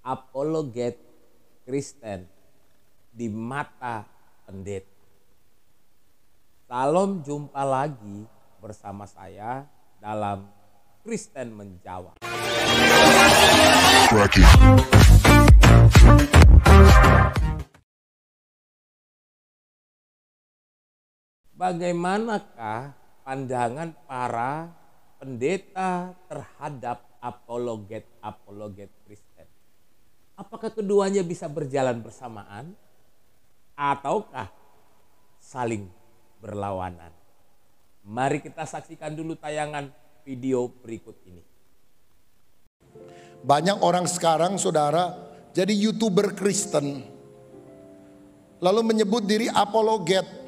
apologet Kristen di mata pendeta. Salam, jumpa lagi bersama saya dalam Kristen Menjawab. Bagaimanakah pandangan para pendeta terhadap apologet Kristen? Apakah keduanya bisa berjalan bersamaan ataukah saling berlawanan? Mari kita saksikan dulu tayangan video berikut ini. Banyak orang sekarang, saudara, jadi YouTuber Kristen, lalu menyebut diri apologet.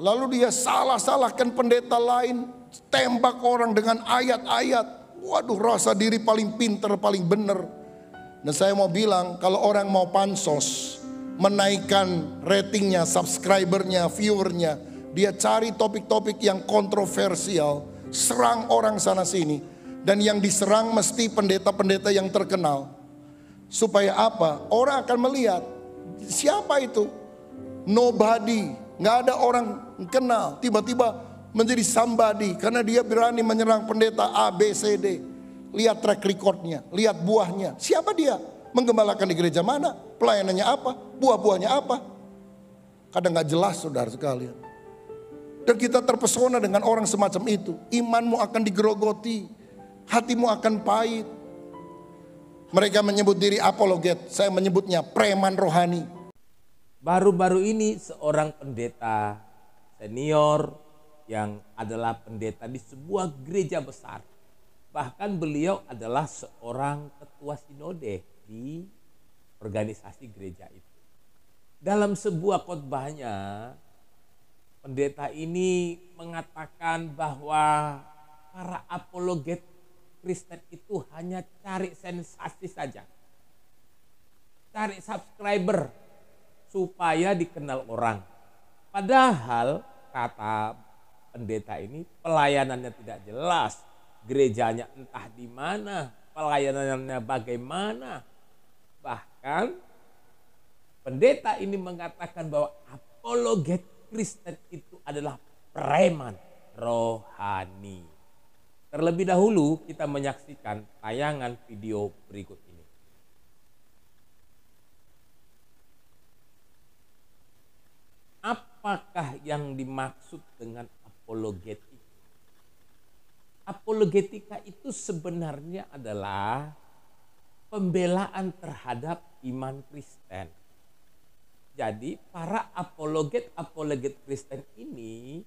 Lalu dia salah-salahkan pendeta lain, tembak orang dengan ayat-ayat. Waduh, rasa diri paling pinter, paling benar. Dan saya mau bilang, kalau orang mau pansos, menaikkan ratingnya, subscribernya, viewernya, dia cari topik-topik yang kontroversial, serang orang sana sini. Dan yang diserang mesti pendeta-pendeta yang terkenal. Supaya apa? Orang akan melihat, siapa itu? Nobody. Nggak ada orang kenal, tiba-tiba menjadi somebody karena dia berani menyerang pendeta A, B, C, D. Lihat track recordnya, lihat buahnya. Siapa dia? Menggembalakan di gereja mana? Pelayanannya apa? Buah-buahnya apa? Kadang nggak jelas, saudara sekalian. Dan kita terpesona dengan orang semacam itu. Imanmu akan digerogoti, hatimu akan pahit. Mereka menyebut diri apologet, saya menyebutnya preman rohani. Baru-baru ini seorang pendeta senior yang adalah pendeta di sebuah gereja besar. Bahkan beliau adalah seorang ketua sinode di organisasi gereja itu. Dalam sebuah khotbahnya, pendeta ini mengatakan bahwa para apologet Kristen itu hanya cari sensasi saja. Cari subscriber supaya dikenal orang. Padahal kata pendeta ini pelayanannya tidak jelas. Gerejanya entah di mana, pelayanannya bagaimana. Bahkan pendeta ini mengatakan bahwa apologet Kristen itu adalah preman rohani. Terlebih dahulu kita menyaksikan tayangan video berikut ini. Apakah yang dimaksud dengan apologetika? Apologetika itu sebenarnya adalah pembelaan terhadap iman Kristen. Jadi para apologet Kristen ini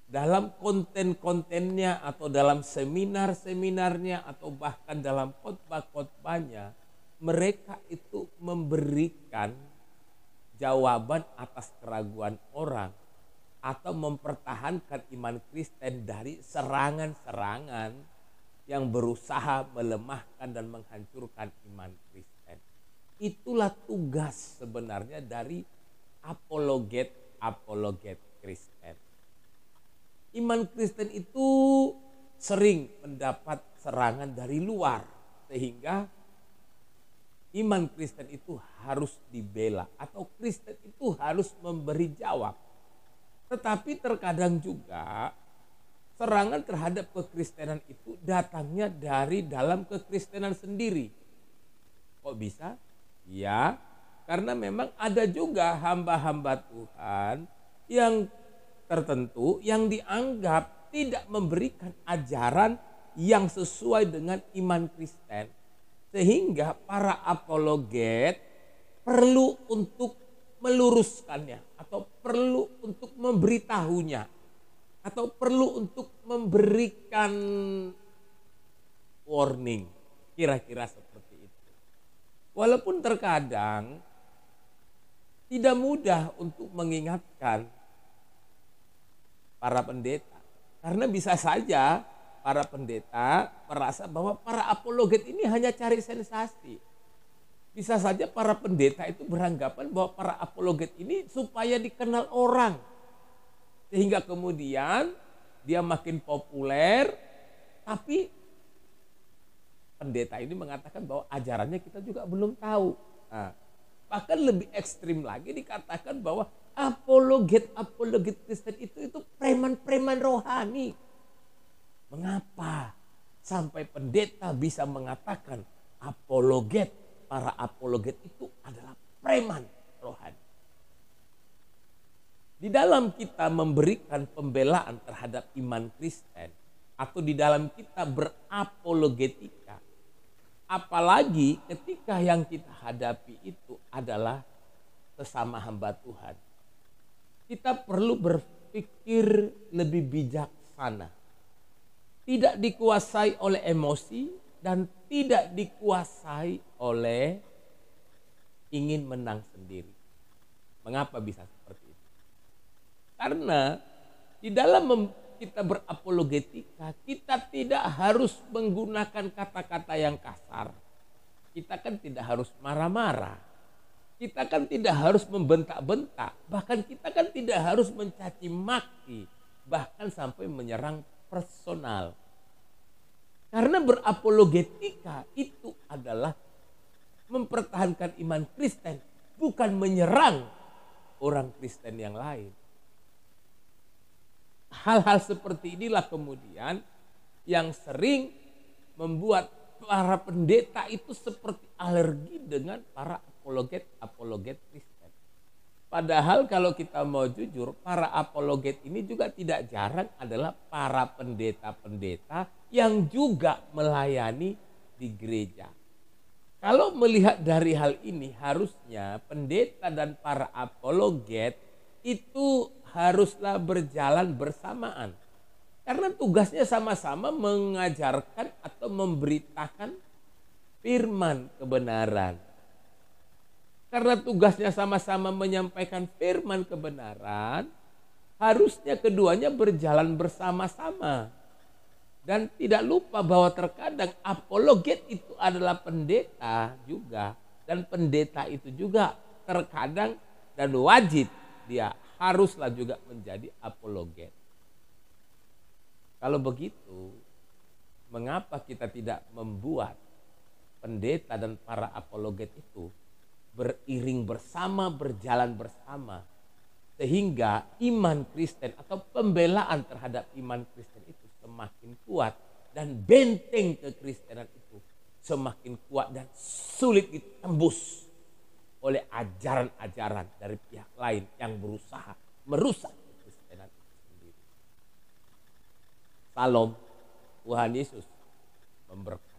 dalam konten-kontennya atau dalam seminar-seminarnya atau bahkan dalam khotbah-khotbahnya, mereka itu memberikan jawaban atas keraguan orang atau mempertahankan iman Kristen dari serangan-serangan yang berusaha melemahkan dan menghancurkan iman Kristen. Itulah tugas sebenarnya dari apologet Kristen. Iman Kristen itu sering mendapat serangan dari luar sehingga iman Kristen itu harus dibela atau Kristen itu harus memberi jawab. Tetapi terkadang juga serangan terhadap kekristenan itu datangnya dari dalam kekristenan sendiri. Kok bisa? Ya, karena memang ada juga hamba-hamba Tuhan yang tertentu yang dianggap tidak memberikan ajaran yang sesuai dengan iman Kristen. Sehingga para apologet perlu untuk meluruskannya atau perlu untuk memberitahunya atau perlu untuk memberikan warning, kira-kira seperti itu. Walaupun terkadang tidak mudah untuk mengingatkan para pendeta, karena bisa saja para pendeta merasa bahwa para apologet ini hanya cari sensasi. Bisa saja para pendeta itu beranggapan bahwa para apologet ini supaya dikenal orang. Sehingga kemudian dia makin populer, tapi pendeta ini mengatakan bahwa ajarannya kita juga belum tahu. Nah, bahkan lebih ekstrim lagi dikatakan bahwa apologet Kristen itu preman-preman rohani. Mengapa sampai pendeta bisa mengatakan para apologet itu adalah preman rohani? Di dalam kita memberikan pembelaan terhadap iman Kristen atau di dalam kita berapologetika, apalagi ketika yang kita hadapi itu adalah sesama hamba Tuhan, kita perlu berpikir lebih bijaksana. Tidak dikuasai oleh emosi dan tidak dikuasai oleh ingin menang sendiri. Mengapa bisa seperti itu? Karena di dalam kita berapologetika, kita tidak harus menggunakan kata-kata yang kasar. Kita kan tidak harus marah-marah. Kita kan tidak harus membentak-bentak. Bahkan kita kan tidak harus mencaci maki. Bahkan sampai menyerang personal. Karena berapologetika itu adalah mempertahankan iman Kristen, bukan menyerang orang Kristen yang lain. Hal-hal seperti inilah kemudian yang sering membuat para pendeta itu seperti alergi dengan para apologet Kristen. Padahal kalau kita mau jujur, para apologet ini juga tidak jarang adalah para pendeta-pendeta yang juga melayani di gereja. Kalau melihat dari hal ini, harusnya pendeta dan para apologet itu haruslah berjalan bersamaan. Karena tugasnya sama-sama mengajarkan atau memberitakan firman kebenaran. Karena tugasnya sama-sama menyampaikan firman kebenaran, harusnya keduanya berjalan bersama-sama. Dan tidak lupa bahwa terkadang apologet itu adalah pendeta juga. Dan pendeta itu juga terkadang dan wajib dia haruslah juga menjadi apologet. Kalau begitu, mengapa kita tidak membuat pendeta dan para apologet itu beriring bersama, berjalan bersama, sehingga iman Kristen atau pembelaan terhadap iman Kristen itu semakin kuat dan benteng kekristenan itu semakin kuat dan sulit ditembus oleh ajaran-ajaran dari pihak lain yang berusaha merusak kekristenan itu sendiri. Salam, Tuhan Yesus memberkati.